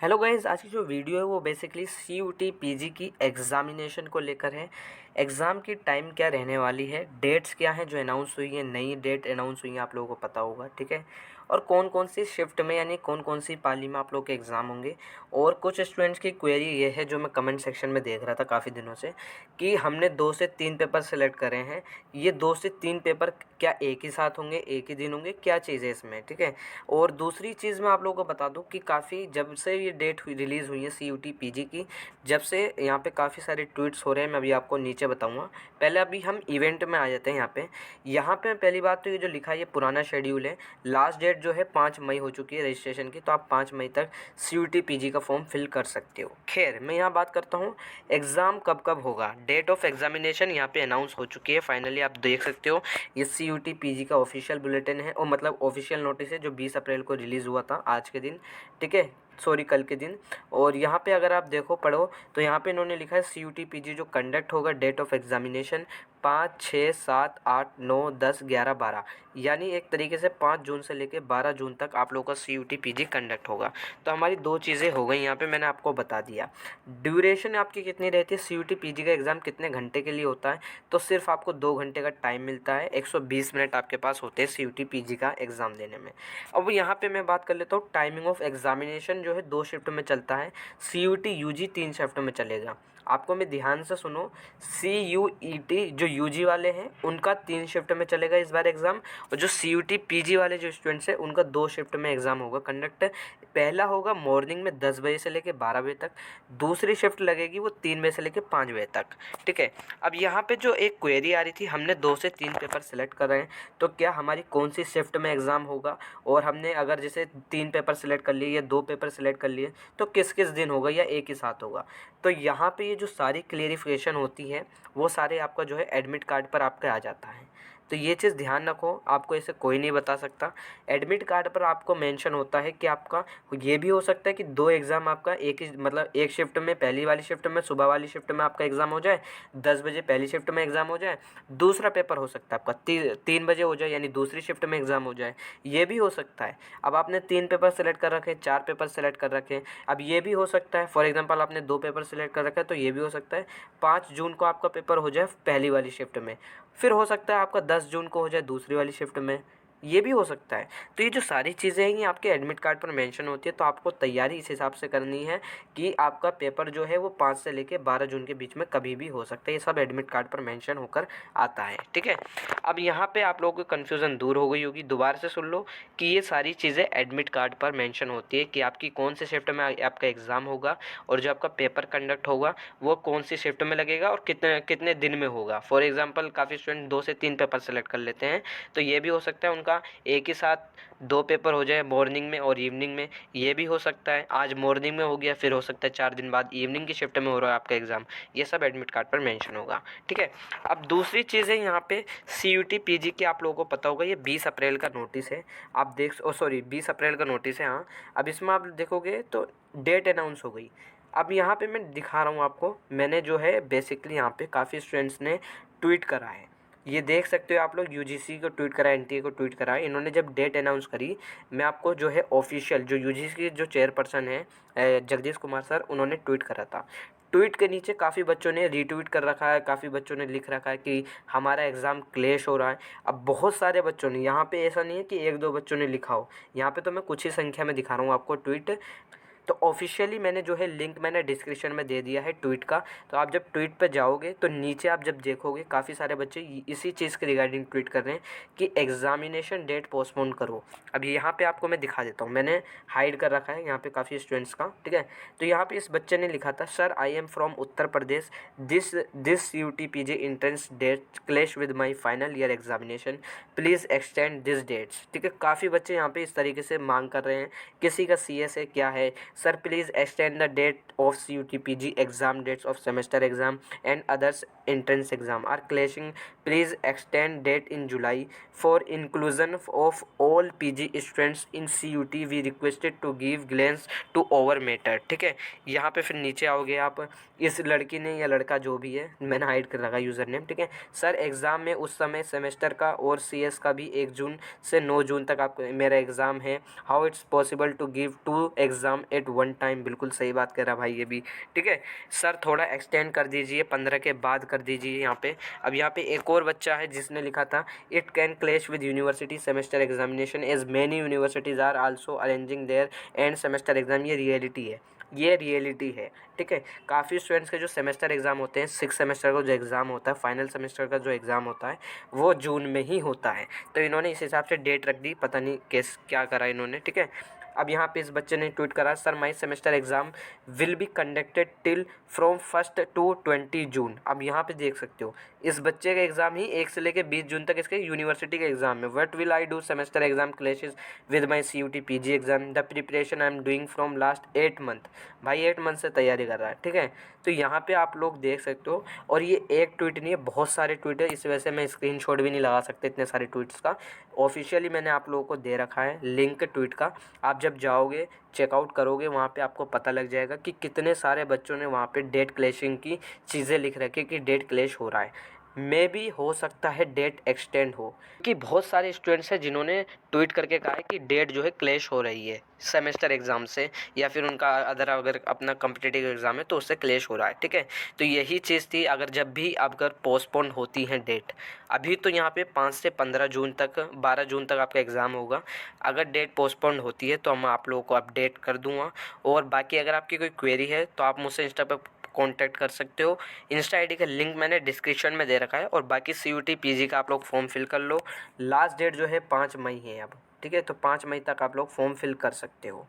Hello guys, आज की जो वीडियो है वो बेसिकली CUT पीजी की एग्ज़ामिनेशन को लेकर है। एग्ज़ाम की टाइम क्या रहने वाली है, डेट्स क्या हैं जो अनाउंस हुई है, नई डेट अनाउंस हुई है, आप लोगों को पता होगा, ठीक है। और कौन कौन सी शिफ्ट में यानी कौन कौन सी पाली में आप लोग के एग्ज़ाम होंगे। और कुछ स्टूडेंट्स की क्वेरी ये है जो मैं कमेंट सेक्शन में देख रहा था काफ़ी दिनों से, कि हमने 2 से 3 पेपर सेलेक्ट करे हैं, ये 2 से 3 पेपर क्या एक ही साथ होंगे, एक ही दिन होंगे, क्या चीज़ है इसमें, ठीक है। और दूसरी चीज़ मैं आप लोगों को बता दूं कि काफ़ी जब से ये डेट रिलीज़ हुई है CUT पीजी की, जब से यहाँ पे काफ़ी सारे ट्वीट्स हो रहे हैं। मैं अभी आपको नीचे बताऊंगा। पहले अभी हम इवेंट में आ जाते हैं। यहाँ पे पहली बात तो ये जो लिखा है ये पुराना शेड्यूल है। लास्ट डेट जो है 5 मई हो चुकी है रजिस्ट्रेशन की, तो आप 5 मई तक CUT पीजी का फॉर्म फिल कर सकते हो। खैर, मैं यहाँ बात करता हूँ एग्ज़ाम कब कब होगा। डेट ऑफ एग्जामिनेशन यहाँ पे अनाउंस हो चुकी है फाइनली, आप देख सकते हो। ये CUT पीजी का ऑफिशियल बुलेटिन है, और मतलब ऑफिशियल नोटिस है, जो 20 अप्रैल को रिलीज़ हुआ था आज के दिन, ठीक है, सॉरी कल के दिन। और यहाँ पे अगर आप देखो पढ़ो तो यहाँ पे इन्होंने लिखा है CUT पीजी जो कंडक्ट होगा, डेट ऑफ एग्जामिनेशन 5, 6, 7, 8, 9, 10, 11, 12, यानी एक तरीके से 5 जून से लेकर 12 जून तक आप लोगों का CUT पीजी कंडक्ट होगा। तो हमारी 2 चीज़ें हो गई यहाँ पे, मैंने आपको बता दिया। ड्यूरेशन आपकी कितनी रहती है, CUT पीजी का एग्ज़ाम कितने घंटे के लिए होता है, तो सिर्फ आपको 2 घंटे का टाइम मिलता है। 120 मिनट आपके पास होते हैं CUT पीजी का एग्ज़ाम देने में। अब यहाँ पे मैं बात कर लेता हूँ टाइमिंग ऑफ एग्जामिनेशन जो है 2 शिफ्ट में चलता है। CUT UG 3 शिफ्ट में चलेगा। आपको मैं ध्यान से सुनो, CUET जो UG वाले हैं उनका 3 शिफ्ट में चलेगा इस बार एग्ज़ाम, और जो CUT PG वाले जो स्टूडेंट्स हैं उनका 2 शिफ्ट में एग्ज़ाम होगा कंडक्ट। पहला होगा मॉर्निंग में 10 बजे से लेकर 12 बजे तक, दूसरी शिफ्ट लगेगी वो 3 बजे से लेकर 5 बजे तक, ठीक है। अब यहाँ पे जो एक क्वेरी आ रही थी, हमने 2 से 3 पेपर सेलेक्ट कर रहे हैं, तो क्या हमारी कौन सी शिफ्ट में एग्ज़ाम होगा, और हमने अगर जैसे 3 पेपर सेलेक्ट कर लिए या 2 पेपर सेलेक्ट कर लिए तो किस किस दिन होगा या एक ही साथ होगा। तो यहाँ पे ये जो सारी क्लेरिफिकेशन होती है वो सारे आपका जो है एडमिट कार्ड पर आपके आ जाता है। तो ये चीज़ ध्यान रखो, आपको ऐसे कोई नहीं बता सकता। एडमिट कार्ड पर आपको मेंशन होता है कि आपका ये भी हो सकता है कि 2 एग्ज़ाम आपका एक ही मतलब एक शिफ्ट में, पहली वाली शिफ्ट में, सुबह वाली शिफ्ट में आपका एग्ज़ाम हो जाए, 10 बजे पहली शिफ्ट में एग्ज़ाम हो जाए। दूसरा पेपर हो सकता है आपका 3 बजे हो जाए, यानी दूसरी शिफ्ट में एग्ज़ाम हो जाए, ये भी हो सकता है। अब आपने 3 पेपर सेलेक्ट कर रखे हैं, 4 पेपर सेलेक्ट कर रखे हैं, अब ये भी हो सकता है फॉर एग्जांपल आपने 2 पेपर सेलेक्ट कर रखा है, तो ये भी हो सकता है 5 जून को आपका पेपर हो जाए पहली वाली शिफ्ट में, फिर हो सकता है आपका 10 जून को हो जाए दूसरी वाली शिफ्ट में, ये भी हो सकता है। तो ये जो सारी चीज़ें हैं ये आपके एडमिट कार्ड पर मेंशन होती है, तो आपको तैयारी इस हिसाब से करनी है कि आपका पेपर जो है वो 5 से लेके 12 जून के बीच में कभी भी हो सकता है। ये सब एडमिट कार्ड पर मेंशन होकर आता है, ठीक है। अब यहाँ पे आप लोगों की कन्फ्यूज़न दूर हो गई होगी, दोबारा से सुन लो कि ये सारी चीज़ें एडमिट कार्ड पर मेंशन होती है कि आपकी कौन से शिफ्ट में आपका एग्ज़ाम होगा, और जो आपका पेपर कंडक्ट होगा वो कौन सी शिफ्ट में लगेगा और कितने कितने दिन में होगा। फॉर एग्जांपल काफ़ी स्टूडेंट 2 से 3 पेपर सेलेक्ट कर लेते हैं, तो ये भी हो सकता है उनका एक ही साथ 2 पेपर हो जाए मॉर्निंग में और इवनिंग में, ये भी हो सकता है। आज मॉर्निंग में हो गया, फिर हो सकता है 4 दिन बाद इवनिंग की शिफ्ट में हो रहा है आपका एग्ज़ाम, ये सब एडमिट कार्ड पर मेंशन होगा, ठीक है। अब दूसरी चीज़ है यहाँ पे CUT पीजी की, आप लोगों को पता होगा ये 20 अप्रैल का नोटिस है। आप देख सॉरी 20 अप्रैल का नोटिस है, हाँ। अब इसमें आप देखोगे तो डेट अनाउंस हो गई। अब यहाँ पे मैं दिखा रहा हूँ आपको, मैंने जो है बेसिकली यहाँ पे काफ़ी स्टूडेंट्स ने ट्वीट करा है, ये देख सकते हो आप लोग। UGC को ट्वीट करा, NTA को ट्वीट करा, इन्होंने जब डेट अनाउंस करी, मैं आपको जो है ऑफिशियल जो UGC के जो चेयरपर्सन है जगदीश कुमार सर, उन्होंने ट्वीट करा था। ट्वीट के नीचे काफ़ी बच्चों ने रीट्वीट कर रखा है, काफ़ी बच्चों ने लिख रखा है कि हमारा एग्ज़ाम क्लैश हो रहा है। अब बहुत सारे बच्चों ने, यहाँ पे ऐसा नहीं है कि 1-2 बच्चों ने लिखा हो, यहाँ पे तो मैं कुछ ही संख्या में दिखा रहा हूँ आपको ट्वीट। तो ऑफिशियली मैंने जो है लिंक मैंने डिस्क्रिप्शन में दे दिया है ट्वीट का, तो आप जब ट्वीट पर जाओगे तो नीचे आप जब देखोगे काफ़ी सारे बच्चे इसी चीज़ के रिगार्डिंग ट्वीट कर रहे हैं कि एग्जामिनेशन डेट पोस्टपोन करो। अब यहाँ पे आपको मैं दिखा देता हूँ, मैंने हाइड कर रखा है यहाँ पे काफ़ी स्टूडेंट्स का, ठीक है। तो यहाँ पे इस बच्चे ने लिखा था, sir I am from Uttar Pradesh, this CUT PG entrance date clash with my final year examination, please extend this dates, ठीक है। काफ़ी बच्चे यहाँ पे इस तरीके से मांग कर रहे हैं, किसी का CS है क्या है, sir please extend the date of CUT PG exam dates of semester exam and others entrance exam are clashing please extend date in July for inclusion of all PG students in CUT we requested to give glance to over matter. ठीक है, यहाँ पे फिर नीचे आओगे आप, इस लड़की ने या लड़का जो भी है, मैंने हाइड कर रखा यूज़र नेम। ठीक है, सर एग्ज़ाम में उस समय सेमेस्टर का और CS का भी 1 जून से 9 जून तक आप मेरा एग्ज़ाम है, how it's possible to give 2 exam at one time. बिल्कुल सही बात कह रहा भाई ये भी। ठीक है सर, थोड़ा एक्सटेंड कर दीजिए, 15 के बाद कर दीजिए यहाँ पे। अब यहाँ पे एक और बच्चा है जिसने लिखा था it can clash with university semester examination as many universities are also arranging their end semester exam. ये रियलिटी है, ये रियलिटी है। ठीक है, काफ़ी स्टूडेंट्स के जो सेमेस्टर एग्ज़ाम होते हैं, 6 सेमेस्टर का जो एग्ज़ाम होता है, फाइनल सेमेस्टर का जो एग्ज़ाम होता है, वो जून में ही होता है। तो इन्होंने इस हिसाब से डेट रख दी, पता नहीं कैस क्या करा इन्होंने। ठीक है, अब यहाँ पे इस बच्चे ने ट्वीट करा, sir my semester exam will be conducted till from 1 to 20 जून। अब यहाँ पे देख सकते हो, इस बच्चे का एग्ज़ाम ही 1 से लेकर 20 जून तक इसके यूनिवर्सिटी के एग्ज़ाम है। What will I do, semester exam clashes with my CUT PG exam, the preparation I am doing from last 8 month. भाई 8 मंथ से तैयारी कर रहा है। ठीक है, तो यहाँ पे आप लोग देख सकते हो, और ये एक ट्वीट नहीं है, बहुत सारे ट्वीट है, इस वजह से मैं स्क्रीनशॉट भी नहीं लगा सकते इतने सारे ट्वीट्स का। ऑफिशियली मैंने आप लोगों को दे रखा है लिंक ट्वीट का, आप जब जाओगे चेकआउट करोगे वहाँ पे आपको पता लग जाएगा कि कितने सारे बच्चों ने वहाँ पे डेट क्लैशिंग की चीज़ें लिख रखी कि डेट क्लैश हो रहा है। मे भी हो सकता है डेट एक्सटेंड हो, कि बहुत सारे स्टूडेंट्स हैं जिन्होंने ट्वीट करके कहा है कि डेट जो है क्लैश हो रही है सेमेस्टर एग्ज़ाम से, या फिर उनका अगर अपना कॉम्पिटिटिव एग्ज़ाम है तो उससे क्लैश हो रहा है। ठीक है, तो यही चीज़ थी, अगर जब भी अगर पोस्टपोन होती हैं डेट, अभी तो यहाँ पे 5 से 15 जून तक, 12 जून तक आपका एग्ज़ाम होगा, अगर डेट पोस्टपोन होती है तो मैं आप लोगों को अपडेट कर दूँगा। और बाकी अगर आपकी कोई क्वेरी है तो आप मुझसे इंस्टा पर कांटेक्ट कर सकते हो। इंस्टा आईडी का लिंक मैंने डिस्क्रिप्शन में दे रखा है। और बाकी CUT PG का आप लोग फॉर्म फिल कर लो, लास्ट डेट जो है 5 मई है अब। ठीक है, तो 5 मई तक आप लोग फॉर्म फिल कर सकते हो।